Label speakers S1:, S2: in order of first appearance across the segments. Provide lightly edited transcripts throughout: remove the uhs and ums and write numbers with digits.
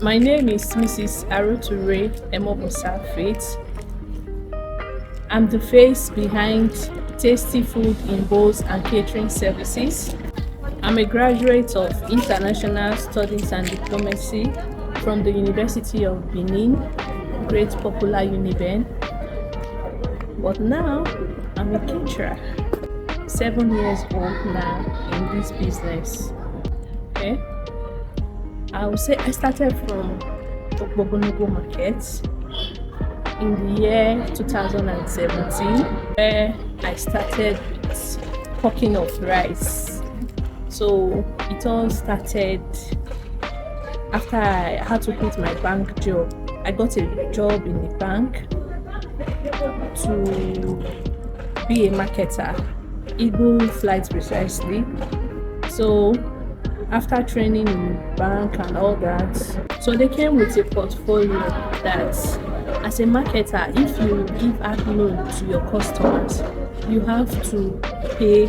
S1: My name is Mrs. Aroture Emobosa Faith. I'm the face behind Tasty Food in Bowls and Catering Services. I'm a graduate of International Studies and Diplomacy from the University of Benin, great popular Uniben. But now I'm a caterer. 7 years old now in this business. Okay. I would say I started from Ogbeogonogo market in the year 2017, where I started with cooking of rice. So it all started after I had to quit my bank job. I got a job in the bank to be a marketer, Eagle Flight precisely. So after training in the bank and all that, so they came with a portfolio that as a marketer, if you give out loan to your customers, you have to pay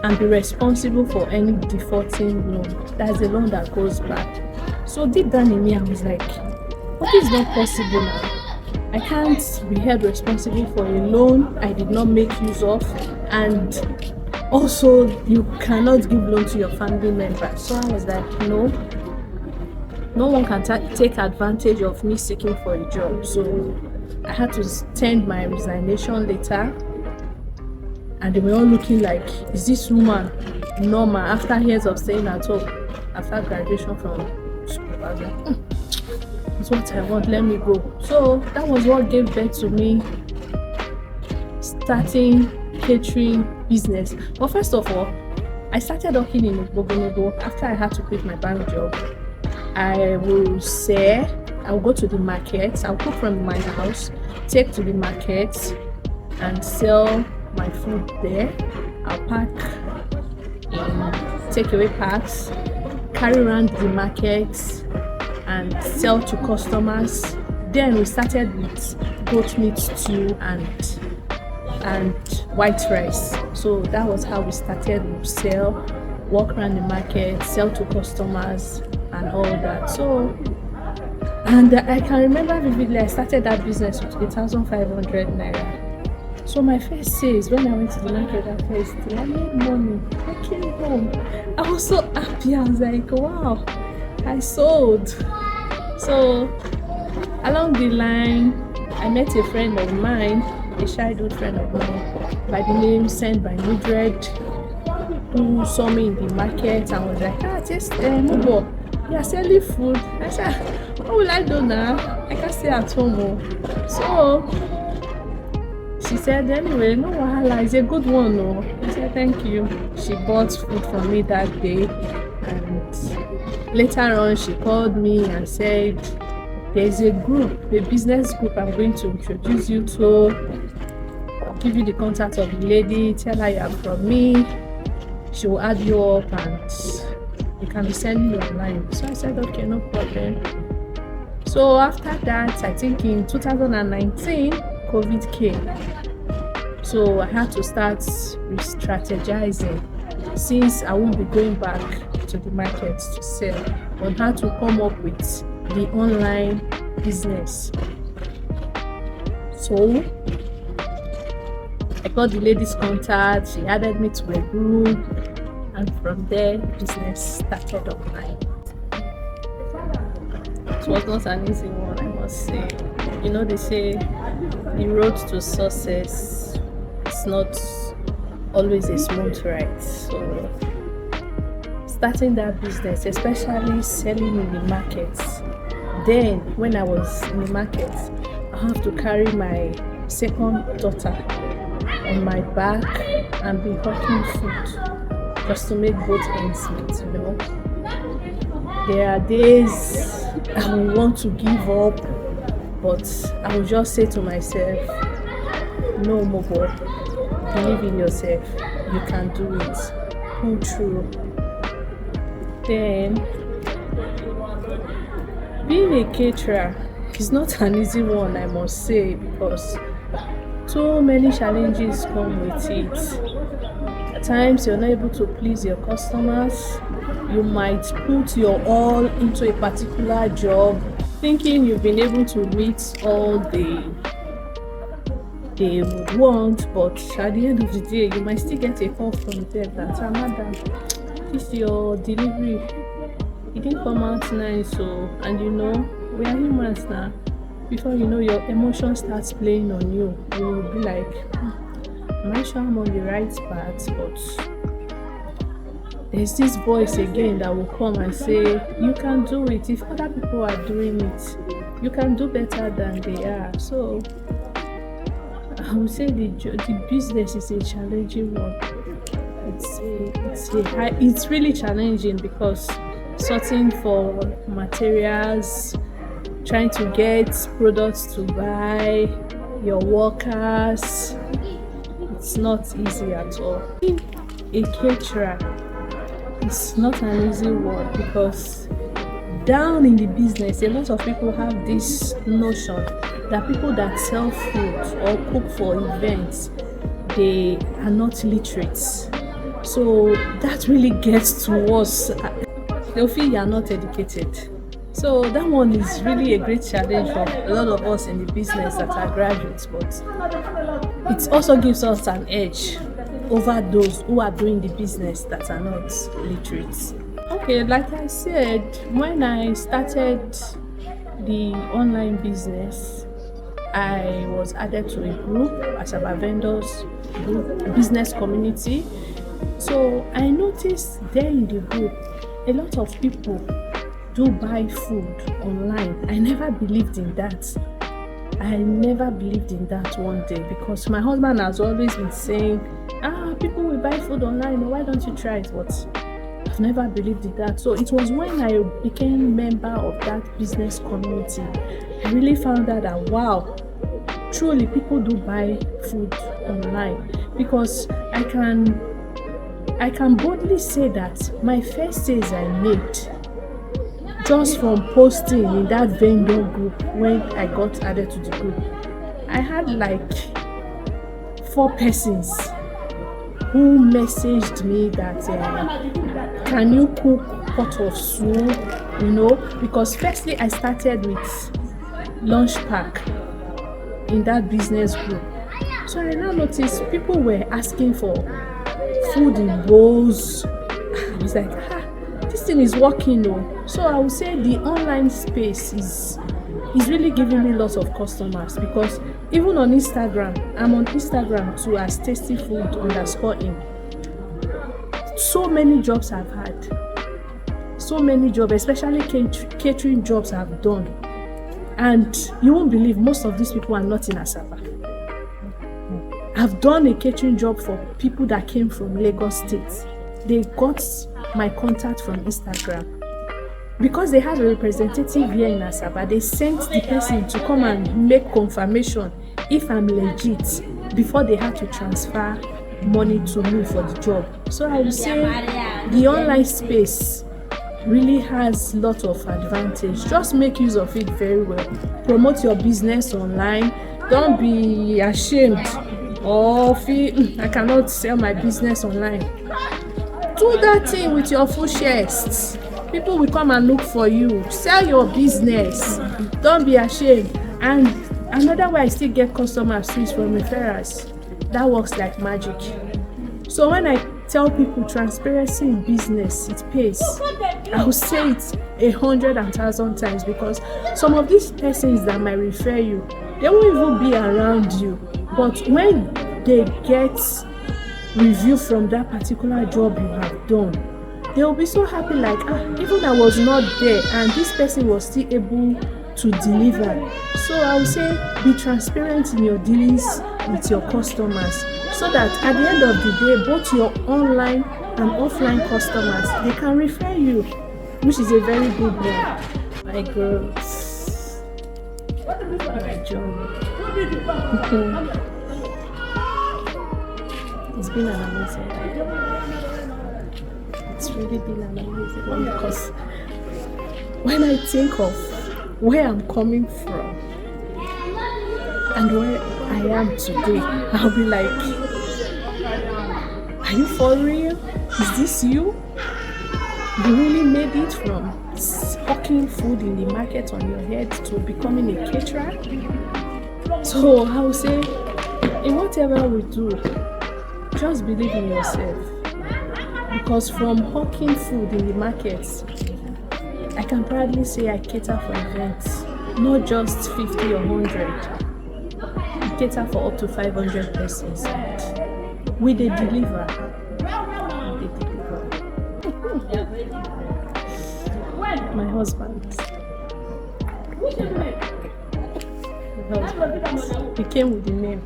S1: and be responsible for any defaulting loan. That's a loan that goes back. So deep down in me, I was like, what is not possible now? I can't be held responsible for a loan I did not make use of, and also you cannot give loan to your family members. So I was like, no one can take advantage of me seeking for a job. So I had to send my resignation letter, and they were all looking like, is this woman normal after years of staying at home after graduation from school? I was like, it's what I want, let me go. So that was what gave birth to me starting catering business. But first of all, I started working in ogbeogonogo after I had to quit my bank job. I will go to the market, I'll cook from my house, take to the market and sell my food there. I'll pack in takeaway packs, carry around the market and sell to customers. Then we started with goat meat stew and white rice. So that was how we started. We sell, walk around the market, sell to customers and all that. So, and I can remember vividly, I started that business with 8,500 naira. So my first sales, when I went to the market that first day, I made money. I came home, I was so happy. I was like, wow, I sold. So along the line, I met a friend of mine, a childhood friend of mine by the name Sent by Mildred, who saw me in the market and was like, just Mubo, you are selling food. I said, what will I do now? I can't stay at home. So she said, anyway, no wahala, it's a good one. No. I said, thank you. She bought food from me that day, and later on she called me and said, there's a group, a business group I'm going to introduce you to. I'll give you the contact of the lady, tell her you are from me. She will add you up and you can be sending you online. So I said, okay, no problem. So after that, I think in 2019, COVID came. So I had to start re-strategizing, since I won't be going back to the market to sell, on how to come up with the online business. So I got the lady's contact, she added me to a group, and from there business started online. It was not an easy one, I must say. They say the road to success is not always a smooth ride. So starting that business, especially selling in the markets, then when I was in the market, I have to carry my second daughter on my back and be hawking food just to make both ends meet. There are days I will want to give up, but I will just say to myself, no, Mobo, believe in yourself, you can do it, pull through. Then being a caterer is not an easy one, I must say, because so many challenges come with it. At times you're not able to please your customers. You might put your all into a particular job, thinking you've been able to meet all they would want, but at the end of the day, you might still get a call from them that, madam, this your delivery, it didn't come out nice. So, and we are humans now. Before you know, your emotion starts playing on you. You will be like, I'm not sure I'm on the right path, but there's this voice again that will come and say, you can do it. If other people are doing it, you can do better than they are. So I would say the business is a challenging one. It's really challenging because sorting for materials, trying to get products to buy, your workers, it's not easy at all. Being a caterer, it's not an easy one because down in the business, a lot of people have this notion that people that sell food or cook for events, they are not literate. So that really gets to us. They'll feel you are not educated. So that one is really a great challenge for a lot of us in the business that are graduates, but it also gives us an edge over those who are doing the business that are not literate. Okay, like I said, when I started the online business, I was added to a group, Asaba vendors group, business community. So I noticed there in the group, a lot of people do buy food online. I never believed in that. One day because my husband has always been saying, people will buy food online, why don't you try it? But I've never believed in that. So it was when I became a member of that business community, I really found out that wow, truly people do buy food online, because I can boldly say that my first sales I made just from posting in that vendor group when I got added to the group. I had like 4 persons who messaged me that can you cook pot of soup, because firstly I started with lunch pack in that business group. So I now noticed people were asking for food in bowls. I was like, this thing is working though. So I would say the online space is really giving me lots of customers, because even on Instagram, I'm on Instagram too as tastyfood_in. So many jobs I've had, especially catering jobs I've done, and you won't believe most of these people are not in Asaba. I've done a catering job for people that came from Lagos State. They got my contact from Instagram. Because they have a representative here in Asaba, they sent the person to come and make confirmation if I'm legit before they had to transfer money to me for the job. So I would say the online space really has a lot of advantage. Just make use of it very well. Promote your business online. Don't be ashamed or feel I cannot sell my business online. Do that thing with your full chest. People will come and look for you. Sell your business. Don't be ashamed. And another way I still get customers is from referrals. That works like magic. So when I tell people transparency in business, it pays, I will say it 100 and 1,000 times, because some of these persons that might refer you, they won't even be around you. But when they get review from that particular job you have done, they will be so happy, like, even I was not there and this person was still able to deliver. So I would say be transparent in your dealings with your customers, so that at the end of the day, both your online and offline customers, they can refer you, which is a very good one. My girls, my journey. It's been an amazing ride. It's really been an amazing one, because when I think of where I'm coming from and where I am today, I'll be like, are you for real? Is this you? You really made it from hawking food in the market on your head to becoming a caterer. So I would say, in whatever we do, just believe in yourself. Because from hawking food in the markets, I can proudly say I cater for events, not just 50 or 100. I cater for up to 500 persons. We they deliver. My husband. He came with the name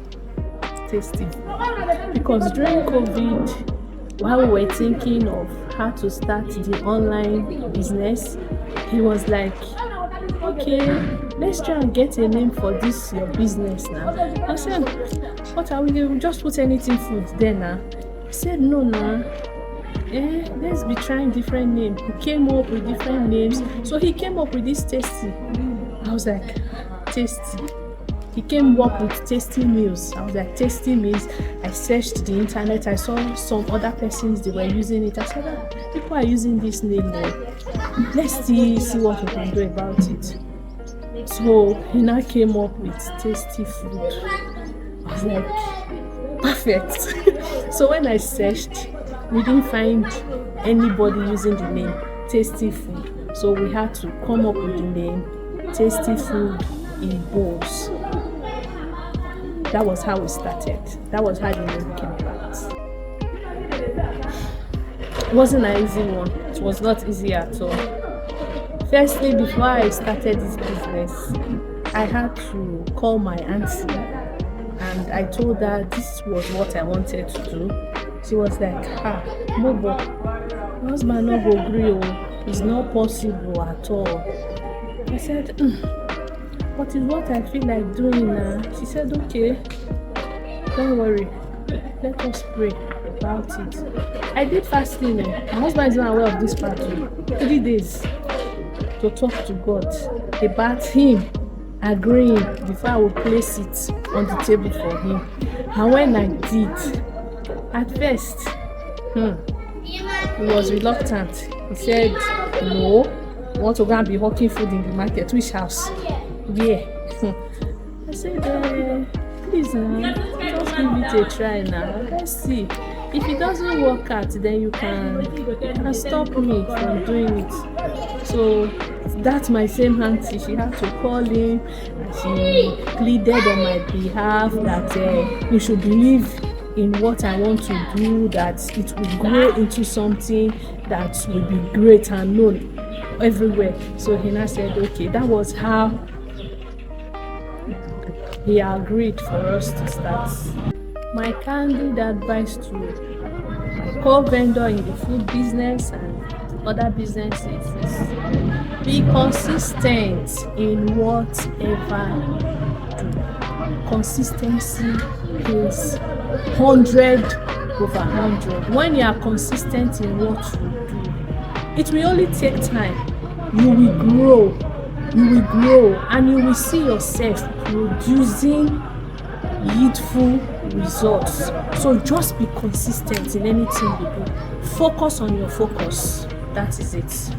S1: Tasty. Because during COVID, while we were thinking of how to start the online business, he was like, okay, let's try and get a name for this your business now. I said, what are we doing? Just put anything food there now. He said, no, let's be trying different names. He came up with different names. So he came up with this Tasty. I was like, Tasty. He came up with Tasty Meals. I was like, Tasty Meals. I searched the internet. I saw some other persons, they were using it. I said, people are using this name now. Let's see what we can do about it. So he now came up with Tasty Food. I was like, perfect. So when I searched, we didn't find anybody using the name Tasty Food. So we had to come up with the name Tasty Food in Bowls. That was how we started. That was how the name came about. It wasn't an easy one. It was not easy at all. Firstly, before I started this business, I had to call my auntie and I told her this was what I wanted to do. She was like, Mobo, my husband no go gree, it's not possible at all. I said, but it's what I feel like doing now. She said, okay, don't worry, let us pray about it. I did fasting. My husband is not aware of this part. 3 days to talk to God about him agreeing before I would place it on the table for him. And when I did, at first, he was reluctant. He said, no, you want to go and be hawking food in the market. Which house? Yeah. I said, please now, just give it a try now. Let's see. If it doesn't work out, then you can stop me from doing it. So that's my same auntie. She had to call him and she pleaded on my behalf that we should believe in what I want to do, that it will grow into something that will be great and known everywhere. So he now said, okay, that was how he agreed for us to start. My candid advice to my co-vendor in the food business and other businesses is be consistent in whatever you do. Consistency is 100 over 100. When you are consistent in what you do, it will only take time. You will grow and you will see yourself producing youthful results. So just be consistent in anything you do. Focus on your focus. That is it.